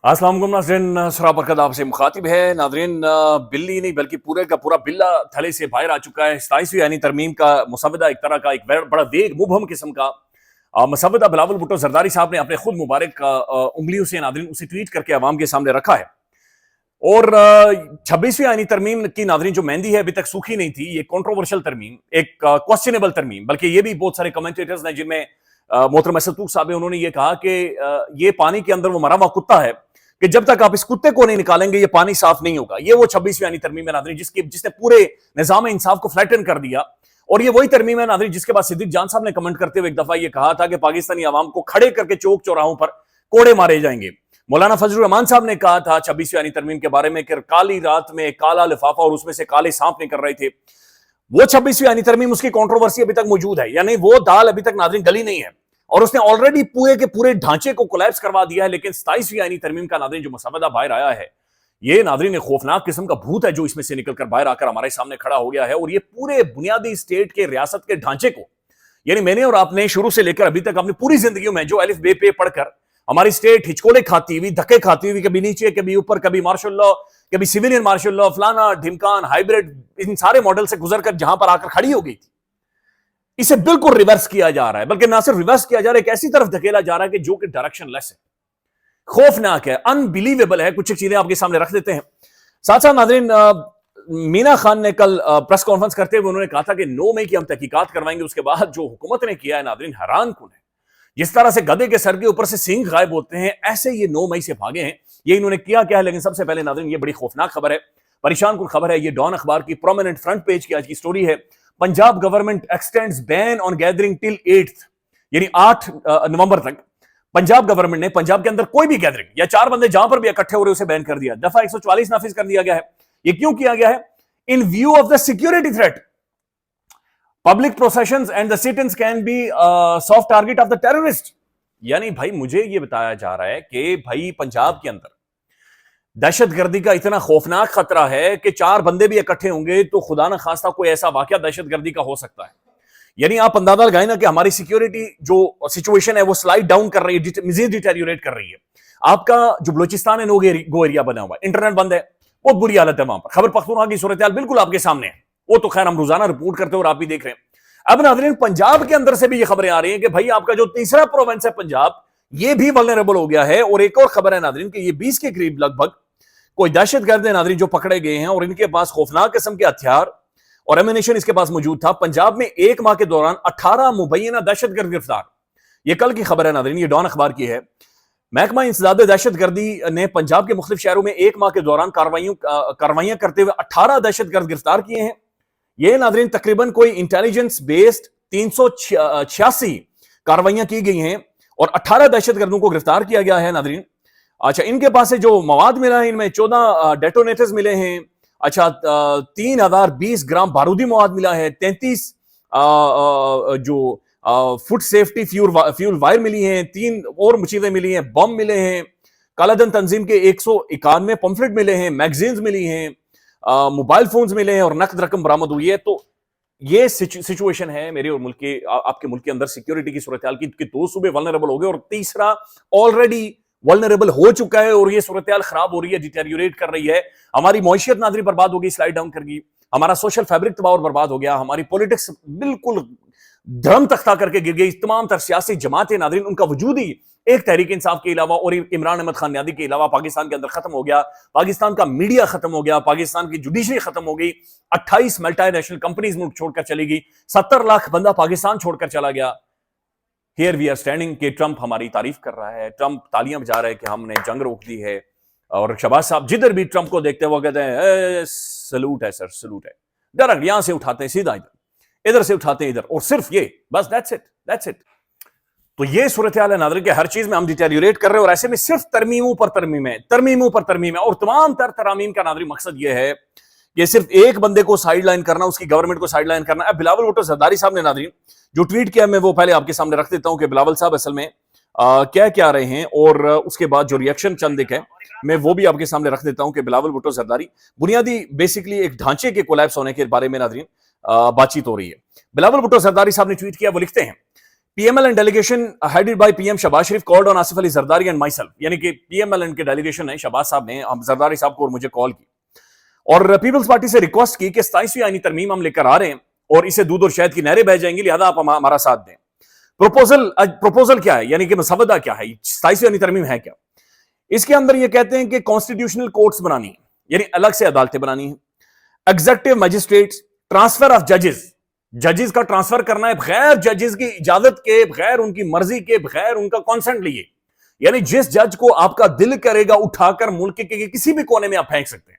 अस्सलाम वालेकुम नाज़रीन, सरा बरकत आपसे मुखातिब है। नाज़रीन, बिल्ली नहीं बल्कि पूरे का पूरा बिल्ला थले से बाहर आ चुका है। 27वीं यानी तरमीम का मुसवदा एक तरह का एक बड़ा वेग मुबहम किस्म का मुसवदा बिलावल भुट्टो जरदारी साहब ने अपने खुद मुबारक उंगलियों से नाज़रीन उसे ट्वीट करके अवाम के सामने रखा है। और 26वीं आईनी तरमीम की नाज़रीन जो मेहंदी है अभी तक सूखी नहीं थी। ये कंट्रोवर्शियल तरमीम, एक क्वेश्चनेबल तरमीम, बल्कि ये भी बहुत सारे कमेंटेटर्स ने जिनमें मोहतरम असदूक साहब उन्होंने ये कहा कि ये पानी के अंदर वो मरा हुआ कुत्ता है कि जब तक आप इस कुत्ते को नहीं निकालेंगे ये पानी साफ नहीं होगा। ये वो 26वीं यानी तरमीम है नाज़रीन जिसने पूरे निजाम इंसाफ को फ्लैटन कर दिया। और ये वही तरमीम है नाज़रीन जिसके बाद सिद्दीक जान साहब ने कमेंट करते हुए एक दफा ये कहा था कि पाकिस्तानी आवाम को खड़े करके चौक चौराहों पर कोड़े मारे जाएंगे। मौलाना फजलुर रहमान साहब ने कहा था 26वीं यानी तरमीम के बारे में कि काली रात में काला लिफाफा और उसमें से काले सांप निकल रहे थे। वो 26वीं यानी तरमीम, उसकी कंट्रोवर्सी अभी तक मौजूद है, यानी वो दाल अभी तक नाज़रीन गली नहीं है और उसने ऑलरेडी पूरे के पूरे ढांचे को कोलैप्स करवा दिया है। लेकिन 27वीं यानी तरमीम का नाज़रीन जो मसवदा बाहर आया है, ये नाज़रीन एक खौफनाक किस्म का भूत है जो इसमें से निकलकर बाहर आकर हमारे सामने खड़ा हो गया है। और ये पूरे बुनियादी स्टेट के रियासत के ढांचे को, यानी मैंने और आपने शुरू से लेकर अभी तक अपनी पूरी जिंदगी में जो अलिफ बे पे पढ़कर हमारी स्टेट हिचकोले खाती हुई, धक्के खाती हुई, कभी नीचे कभी ऊपर, कभी मार्शल लॉ, कभी सिविलियन मार्शल लॉ, फलाना ढिमकान हाइब्रिड, इन सारे मॉडल से गुजरकर जहां पर आकर खड़ी हो गई थी, इसे बिल्कुल रिवर्स किया जा रहा है। बल्कि ना सिर्फ रिवर्स किया जा रहा है, एक ऐसी तरफ धकेला जा रहा है कि जो कि डायरेक्शन लेस है, खौफनाक है, अनबिलीवेबल है। कुछ चीजें आपके सामने रख देते हैं। साथ साथ नाज़रीन, मीना खान ने कल प्रेस कॉन्फ्रेंस करते हुए उन्होंने कहा था कि 9 मई की हम तहकीकात करवाएंगे। उसके बाद जो हुकूमत ने किया है नाज़रीन, हैरान कुन है। जिस तरह से गधे के सर के ऊपर से सींग गायब होते हैं, ऐसे ये 9 मई से भागे हैं। ये इन्होंने किया क्या है? लेकिन सबसे पहले नाज़रीन, ये बड़ी खौफनाक खबर है, परेशान कुन खबर है। ये डॉन अखबार की प्रोमिनेंट फ्रंट पेज की आज की स्टोरी है। Punjab government x tends ban on gathering till 8th, यानी 8 नवंबर तक पंजाब गवर्नमेंट ने पंजाब के अंदर कोई भी गैदरिंग या 4 बंदे जहां पर भी इकट्ठे हो रहे उसे बैन कर दिया। दफा 144 नाफिज कर दिया गया है। ये क्यों किया गया है? इन view of the security threat, public processions and the citizens can be soft target of the terrorist. यानी भाई मुझे ये बताया जा रहा है कि भाई पंजाब के अंदर दहशतगर्दी का इतना खौफनाक खतरा है कि 4 बंदे भी इकट्ठे होंगे तो खुदा न खास्ता कोई ऐसा वाकया दहशतगर्दी का हो सकता है। यानी आप अंदाजा लगाएं ना कि हमारी सिक्योरिटी जो सिचुएशन है वो स्लाइड डाउन कर रही है, मजीद डिटेरियोरेट कर रही है। आपका जो बलूचिस्तान है गो एरिया बना हुआ है, इंटरनेट बंद है, बहुत बुरी हालत है वहां पर। खैबर पख्तूनख्वा की सूरत हाल बिल्कुल आपके सामने है, वो तो खैर हम रोजाना रिपोर्ट करते हैं और आप भी देख रहे हैं। अब नाज़रीन, पंजाब के अंदर से भी ये खबरें आ रही हैं कि भाई आपका जो तीसरा प्रोविंस है पंजाब, ये भी वल्नरेबल हो गया है। और एक और खबर है नाज़रीन कि ये 20 के करीब लगभग कोई दहशतगर्द है नाज़रीन जो पकड़े गए हैं और इनके पास खौफनाक किस्म के हथियार और एमिनेशन इसके पास मौजूद था। पंजाब में 1 माह के दौरान 18 मुबैना दहशतगर्द गिरफ्तार। ये कल की खबर है नाज़रीन, ये डॉन अखबार की है। महकमा इंसदाद दहशतगर्दी ने पंजाब के मुख्तलिफ शहरों में 1 माह के दौरान कार्रवाइयां करते हुए 18 दहशतगर्द गिरफ्तार किए हैं। ये नाज़रीन तकरीबन कोई इंटेलिजेंस बेस्ड 386 कार्रवाइयां की गई हैं और 18 दहशतगर्दों को गिरफ्तार किया गया है नाज़रीन। अच्छा, इनके पास से जो मवाद मिला है, इनमें 14 डेटोनेटर्स मिले हैं। अच्छा, 3020 ग्राम बारूदी मवाद मिला है। 33 जो फुड सेफ्टी फ्यूल वायर मिली हैं। 3 और चीजें मिली हैं, बम मिले हैं। कालाधन तंजीम के 191 पंफलेट मिले हैं, मैगजीन्स मिली हैं, मोबाइल फोन्स मिले हैं और नकद रकम बरामद हुई है। तो ये सिचुएशन है मेरे और मुल्क के, आपके मुल्क के अंदर सिक्योरिटी की सूरत हाल की। 2 सूबे वल्नरेबल हो गए और तीसरा ऑलरेडी वल्नरेबल हो चुका है और ये सूरत हाल खराब हो रही है, डिटेरियोरेट कर रही है। हमारी मईशत नाज़रीन बर्बाद हो गई, स्लाइड डाउन कर गई। हमारा सोशल फैब्रिक तबाह और बर्बाद हो गया। हमारी पॉलिटिक्स बिल्कुल धर्म तख्ता करके गिर गई। तमाम तर सियासी जमातें नाज़रीन, उनका वजूद ही एक तहरीक इंसाफ के अलावा और इमरान अहमद खान न्यादी के अलावा पाकिस्तान के अंदर खत्म हो गया। पाकिस्तान का मीडिया खत्म हो गया, पाकिस्तान की जुडिशरी खत्म हो गई। 28 मल्टीनेशनल कंपनीज मुल्क छोड़कर चली गई। 70 लाख बंदा पाकिस्तान छोड़कर चला गया। हियर वी आर स्टैंडिंग कि ट्रंप हमारी तारीफ कर रहा है, ट्रंप तालियां बजा रहा है कि हमने जंग रोक दी है। और शहबाज साहब जिधर भी ट्रंप को देखते हुए कहते हैं सलूट है सर, सलूट है। डायरेक्ट यहां से उठाते हैं सीधा इधर से उठाते हैं इधर, और सिर्फ ये बस, दैट्स इट। तो ये सूरत हाल है नाज़रीन कि हर चीज में हम डिटेरियोरेट कर रहे हैं और ऐसे में सिर्फ तरमीमों पर तरमीम है। और तमाम तरामीम का नाज़रीन मकसद ये है कि सिर्फ एक बंदे को साइडलाइन करना, उसकी गवर्नमेंट को साइडलाइन करना। अब बिलावल भुट्टो जरदारी साहब ने नाज़रीन जो ट्वीट किया, मैं वो पहले आपके सामने रख देता हूं कि बिलावल साहब असल में क्या क्या रहे हैं और उसके बाद जो रिएक्शन चंद एक है मैं वो भी आपके सामने रख देता हूं कि बिलावल भुट्टो जरदारी बुनियादी बेसिकली एक ढांचे के कोलैप्स होने के बारे में नाज़रीन बातचीत हो रही है। बिलावल भुट्टो जरदारी साहब ने ट्वीट किया, वो लिखते हैं PMLN delegation headed by PM Shahbaz Sharif called on Asif Ali Zardari and myself, यानी कि PMLN के डेलीगेशन है, शहबाज साहब ने जरदारी साहब को और मुझे कॉल की और पीपल्स पार्टी से रिक्वेस्ट की कि 27वीं आईनी तरमीम हम लेकर आ रहे हैं और इसे दूध और शहद की नहरें बह जाएंगी, लिहाजा आप हमारा साथ दें। प्रपोजल क्या है, यानी कि मुसवदा क्या है, 27वीं आईनी तरमीम है क्या? इसके अंदर ये कहते हैं कि कॉन्स्टिट्यूशनल कोर्ट्स बनानी है, यानी अलग से अदालतें बनानी है, एग्जीक्यूटिव मजिस्ट्रेट्स, ट्रांसफर ऑफ जजेस का ट्रांसफर करना है बगैर जजेस की इजाजत के, बगैर उनकी मर्जी के, बगैर उनका कॉन्सेंट लिए, यानी जिस जज को आपका दिल करेगा उठाकर मुल्क के किसी भी कोने में आप फेंक सकते हैं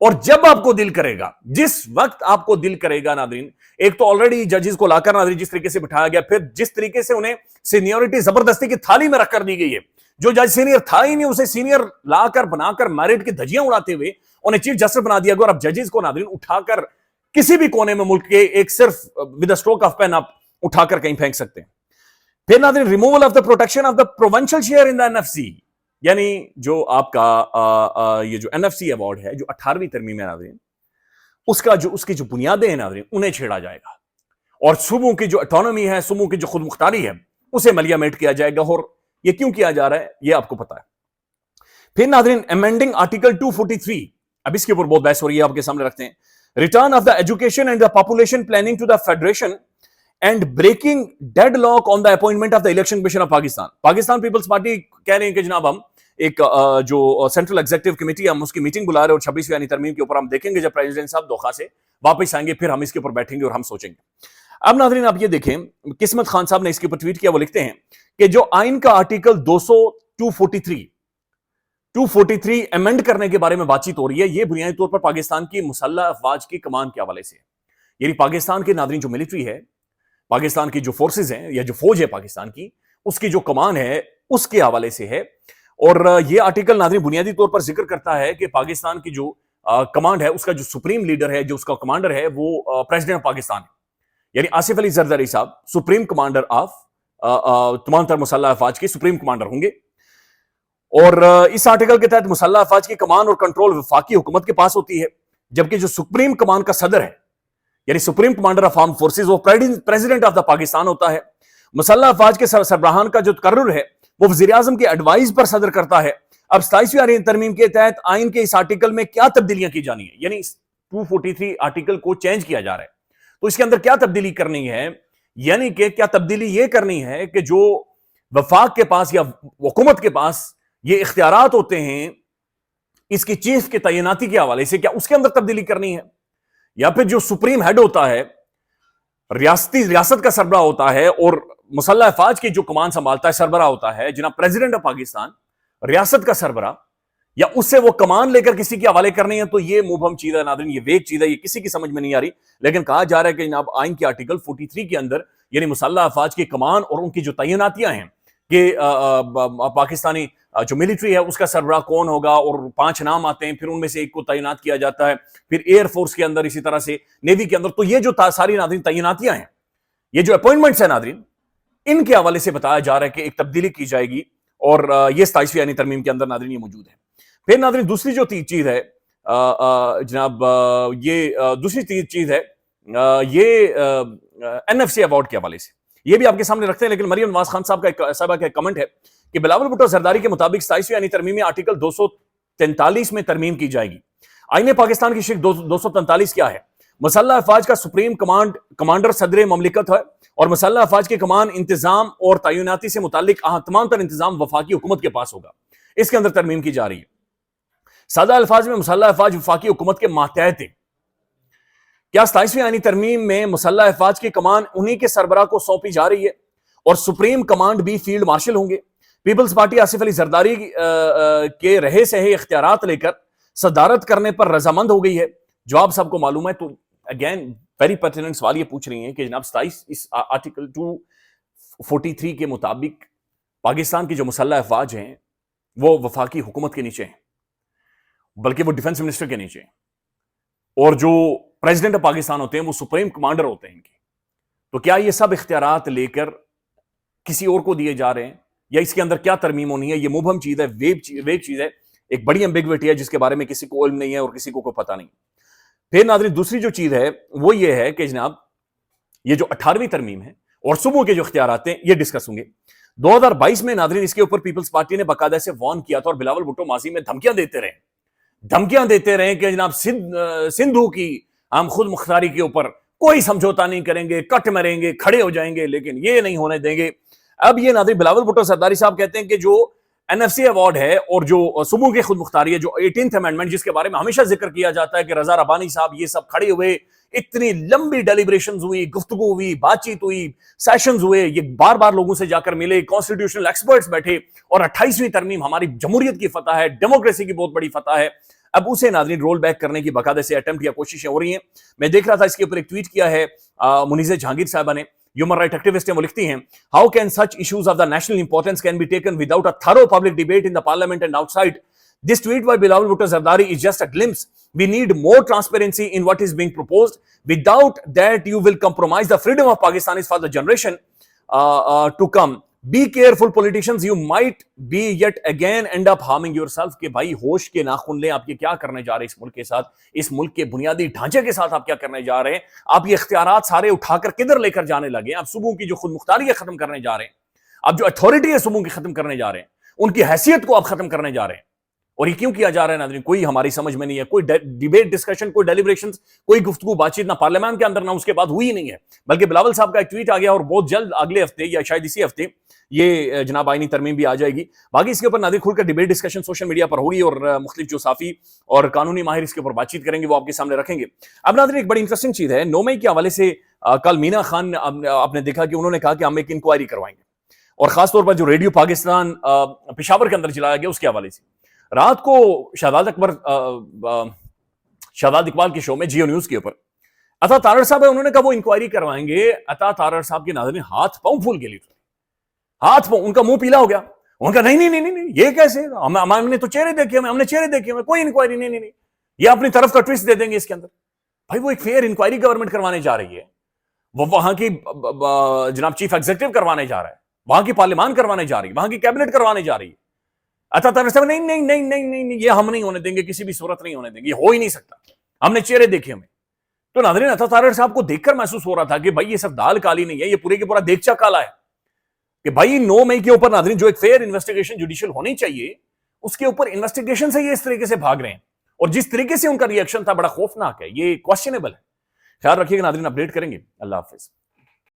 और जब आपको दिल करेगा, जिस वक्त आपको दिल करेगा। नादरीन, एक तो ऑलरेडी जजेस को लाकर नादरीन जिस तरीके से बिठाया गया, फिर जिस तरीके से उन्हें सीनियरिटी जबरदस्ती की थाली में रखकर दी गई है, जो जज सीनियर था ही नहीं उसे सीनियर लाकर बनाकर मेरिट की धज्जियां उड़ाते हुए उन्हें चीफ जस्टिस बना दिया गया और अब जजेस को नादरीन उठाकर किसी भी कोने में मुल्क के एक सिर्फ with a stroke of pen आप उठाकर कहीं फेंक सकते हैं। फिर नादरीन removal of the protection of the provincial share in the NFC, यानी जो आपका ये जो एनएफसी अवार्ड है, जो 18वीं तरमीम है नादरीन, उसकी जो बुनियादें हैं नादरीन, उन्हें छेड़ा जाएगा और सूबों की जो ऑटोनॉमी है, सूबों की जो खुद मुख्तारी है, उसे मलियामेट किया जाएगा। और ये क्यों किया जा रहा है, ये आपको पता है। फिर नादरीन अमेंडिंग आर्टिकल 243, अब इसके ऊपर बहुत बहस हो रही है, आपके सामने रखते हैं। Return of the education and the population planning to the federation and breaking deadlock on the appointment of the election commission of Pakistan Peoples Party कह रहे हैं कि जनाब हम एक जो सेंट्रल एग्जीक्यूटिव कमेटी है, हम उसकी मीटिंग बुला रहे हैं और 26वीं यानी तरमीम के ऊपर हम देखेंगे जब प्रेसिडेंट साहब दोहा से वापस आएंगे, फिर हम इसके ऊपर बैठेंगे और हम सोचेंगे। अब नादरीन आप ये देखें, किस्मत खान साहब ने इसके ऊपर ट्वीट किया, वो लिखते हैं कि जो आइन का आर्टिकल 243 अमेंड करने के बारे में बातचीत हो रही है, ये बुनियादी तौर पर पाकिस्तान की मुसल्लह अफवाज की कमान के हवाले से, यानी पाकिस्तान के नादरीन जो मिलिट्री है, पाकिस्तान की जो फोर्सेज हैं या जो फौज है पाकिस्तान की, उसकी जो कमान है उसके हवाले से है। और ये आर्टिकल नादरीन बुनियादी तौर पर जिक्र करता है कि पाकिस्तान की जो कमांड है, उसका जो सुप्रीम लीडर है, जो उसका कमांडर है, वो प्रेसिडेंट ऑफ पाकिस्तान है, यानी आसिफ अली जरदारी साहब सुप्रीम कमांडर ऑफ तमाम तर मुसल्लह अफवाज के सुप्रीम कमांडर होंगे। और इस आर्टिकल के तहत मुसल्लह अफवाज की कमान और कंट्रोल वफाकी हुकूमत के पास होती है, जबकि जो सुप्रीम कमान का सदर है, यानी supreme commander of arm forces, वो प्रेसिडेंट ऑफ द पाकिस्तान होता है। मुसल्लह अफवाज के सरबराहान का जो तकर्रुर है वो वज़ीर आज़म के एडवाइस पर सदर करता है। अब 27वीं आईनी तरमीम के तहत आइन के इस आर्टिकल में क्या तब्दीलियां की जानी है, यानी 243 आर्टिकल को चेंज किया जा रहा है, तो इसके अंदर क्या तब्दीली करनी है, यानी कि क्या तब्दीली ये करनी है कि जो वफाक के पास या हुकूमत के पास ये इख्तियारात होते हैं इसकी चीफ के तैनाती के हवाले से, क्या उसके अंदर तब्दीली करनी है, या फिर जो सुप्रीम हेड होता है, रियासत का सरबराह होता है और मुसल्लह अफवाज की जो कमान संभालता है, सरबराह होता है जनाब प्रेसिडेंट ऑफ पाकिस्तान, रियासत का सरबराह, या उससे वो कमान लेकर किसी के हवाले करनी है, तो ये मुबहम चीज है नादरीन, ये वेग चीज है, ये किसी की समझ में नहीं आ रही। लेकिन कहा जा रहा है कि जनाब आइन के आर्टिकल 43 के अंदर यानी मुसल्लह अफवाज की कमान और उनकी जो तैनातियां हैं कि पाकिस्तानी जो मिलिट्री है उसका सरबराह कौन होगा, और 5 नाम आते हैं, फिर उनमें से एक को तैनात किया जाता है, फिर एयरफोर्स के अंदर, इसी तरह से नेवी के अंदर। तो ये जो सारी नादरीन तैनातियां हैं, ये जो अपॉइंटमेंट्स हैं नादरीन, इनके हवाले से बताया जा रहा है कि एक तब्दीली की जाएगी और ये 27वीं यानी तरमीम के अंदर नादरीन ये मौजूद है। फिर नादरीन दूसरी जो चीज है जनाब, ये दूसरी चीज है ये एनएफसी अवार्ड के हवाले से, ये भी आपके सामने रखते हैं। लेकिन मरियम नवाज खान साहब का कमेंट है कि बिलावल भुट्टो जरदारी के मुताबिक 27वीं यानी तरमीम में आर्टिकल 243 में तरमीम की जाएगी। आईने पाकिस्तान की शिक 243 क्या है? मुसल्लह अफवाज का सुप्रीम कमांडर सदर ममलिकत है और मुसल्लह अफवाज की कमान इंतजाम और तैनाती से मुतालिक तमाम तर इंतजाम वफाकी हुकूमत के पास होगा। इसके अंदर तरमीम की जा रही है। सादा अल्फाज में मुसल्लह अफवाज वफाकी हुकूमत के मातहत है। क्या 27वीं आईनी तरमीम में मुसल्लह अफवाज की कमान उन्हीं के सरबराह को सौंपी जा रही है और सुप्रीम कमांड भी फील्ड मार्शल होंगे? पीपल्स पार्टी आसिफ अली जरदारी के रहे सहे इख्तियारात लेकर सदारत करने पर रजामंद हो गई है। जवाब सबको मालूम है। तो अगेन वेरी पर्टिनेंट सवाल ये पूछ रही हैं कि जनाब 27 इस आर्टिकल 243 के मुताबिक पाकिस्तान की जो मुसल्लह अफवाज हैं वो वफाकी हुकूमत के नीचे हैं, बल्कि वो डिफेंस मिनिस्टर के नीचे हैं, और जो प्रेसिडेंट ऑफ पाकिस्तान होते हैं वो सुप्रीम कमांडर होते हैं इनके। तो क्या ये सब इख्तियारात लेकर किसी और को दिए जा रहे हैं, या इसके अंदर क्या तरमीम होनी है? ये मुबहम चीज है, वेग चीज है, एक बड़ी एम्बिग्विटी है जिसके बारे में किसी को इल्म नहीं है और किसी को कोई पता नहीं। फिर नाज़रीन दूसरी जो चीज है वो ये है कि जनाब ये जो 18वीं तरमीम है اور صبح کے جو اختیارات ہیں یہ ڈسکس ہوں گے. 2022 میں ناظرین اس کے اوپر پیپلز پارٹی نے باقاعدہ سے وارن کیا تھا اور بلاول بھٹو ماضی میں دھمکیاں دیتے رہے کہ جناب سندھو کی ہم خود مختاری کے اوپر کوئی سمجھوتا نہیں کریں گے, کٹ مریں گے, کھڑے ہو جائیں گے, لیکن یہ نہیں ہونے دیں گے. اب یہ ناظرین بلاول بھٹو زرداری صاحب کہتے ہیں کہ جو این ایف سی ایوارڈ ہے اور جو صوبوں کی خود مختاری ہے, جو 18th امینڈمنٹ جس کے بارے میں ہمیشہ ذکر کیا جاتا ہے کہ رضا ربانی صاحب یہ سب کھڑے ہوئے, اتنی لمبی ڈیلیبریشنز ہوئی, گفتگو ہوئی, بات چیت ہوئی, سیشنز ہوئے, یہ بار بار لوگوں سے جا کر ملے, کانسٹیٹیوشنل ایکسپرٹس بیٹھے, اور 28ویں ترمیم ہماری جمہوریت کی فتح ہے, ڈیموکریسی کی بہت بڑی فتح ہے. اب اسے ناظرین رول بیک کرنے کی باقاعدہ سے اٹمپٹ یا کوششیں ہو رہی ہیں. میں دیکھ رہا تھا اس کے اوپر ایک ٹویٹ کیا ہے منیزہ جہانگیر صاحبہ نے, ہیومن رائٹ ایکٹیوسٹ ہیں, وہ لکھتی ہیں how can such issues of the national importance can be taken without a thorough public debate in the parliament and outside. This tweet by Bilawal Bhutto Zardari is just a glimpse. We need more transparency in what is being proposed. Without that, you will compromise the freedom of Pakistanis for the generation to come. Be careful, politicians. You might be yet again end up harming yourself. کہ بھائی ہوش کے ناخن لیں, آپ یہ کیا کرنے جا رہے ہیں اس ملک کے ساتھ, اس ملک کے بنیادی ڈھانچے کے ساتھ آپ کیا کرنے جا رہے ہیں. آپ یہ اختیارات سارے اٹھا کر کدھر لے کر جانے لگے ہیں. آپ صوبوں کی جو خود مختاری ہے ختم کرنے جا رہے ہیں, آپ جو اتھارٹی ہے صوبوں کی ختم کرنے جا رہے ہیں, ان کی حیثیت کو آپ ختم کرنے جا رہے ہیں. اور یہ کیوں کیا جا رہا ہے ناظرین, کوئی ہماری سمجھ میں نہیں ہے. کوئی ڈیبیٹ ڈسکشن, کوئی ڈیلیبریشنز, کوئی گفتگو بات چیت نہ پارلیمان کے اندر نہ اس کے بعد ہوئی نہیں ہے. بلکہ بلاول صاحب کا ایک ٹویٹ آ گیا اور بہت جلد اگلے ہفتے یا شاید اسی ہفتے یہ جناب آئینی ترمیم بھی آ جائے گی. باقی اس کے اوپر ناظرین کھل کر ڈیبیٹ ڈسکشن سوشل میڈیا پر ہوگی اور مختلف جو صحافی اور قانونی ماہر اس کے اوپر بات چیت کریں گے وہ آپ کے سامنے رکھیں گے. اب ناظرین ایک بڑی انٹرسٹنگ چیز ہے, 9 مئی کے حوالے سے کل مینا خان آپ نے دیکھا کہ انہوں نے کہا کہ ہم ایک انکوائری کروائیں گے, اور خاص طور پر جو ریڈیو پاکستان پشاور کے اندر چلایا گیا اس کے حوالے سے. رات کو شہزاد اقبال کے شو میں جیو نیوز کے اوپر عطا تارڑ صاحب ہے, انہوں نے کہا وہ انکوائری کروائیں گے. عطا تارڑ صاحب کے ناظرین ہاتھ پاؤں پھول کے لیے, ہاتھ پاؤں, ان کا منہ پیلا ہو گیا. ان کا نہیں یہ کیسے, ہم نے تو چہرے دیکھے, ہم نے چہرے دیکھے, کوئی انکوائری نہیں, یہ اپنی طرف کا ٹویسٹ دے دیں گے اس کے اندر. بھائی وہ ایک فیئر انکوائری گورنمنٹ کروانے جا رہی ہے, وہ وہاں کی جناب چیف ایگزیکٹو کروانے جا رہا ہے, وہاں کی پارلیمان کروانے جا رہی ہے, وہاں کی کیبنٹ کروانے جا رہی ہے. عطا تارڑ صاحب نہیں یہ ہم نہیں ہونے دیں گے, کسی بھی صورت نہیں ہونے دیں گے, یہ ہو ہی نہیں سکتا, ہم نے چہرے دیکھے ہمیں. تو ناظرین عطا تارڑ صاحب کو دیکھ کر محسوس ہو رہا تھا کہ بھائی یہ سب دال کالی نہیں ہے, یہ پورے کے پورا دیگچا کالا ہے. کہ بھائی 9 مئی کے اوپر ناظرین جو ایک فیئر انویسٹیگیشن جوڈیشل ہونی چاہیے اس کے اوپر انویسٹیگیشن سے یہ اس طریقے سے بھاگ رہے ہیں, اور جس طریقے سے ان کا ریئیکشن تھا بڑا خوفناک ہے, یہ کوسچنیبل ہے. خیال رکھیے گا ناظرین, اپڈیٹ کریں گے. اللہ حافظ.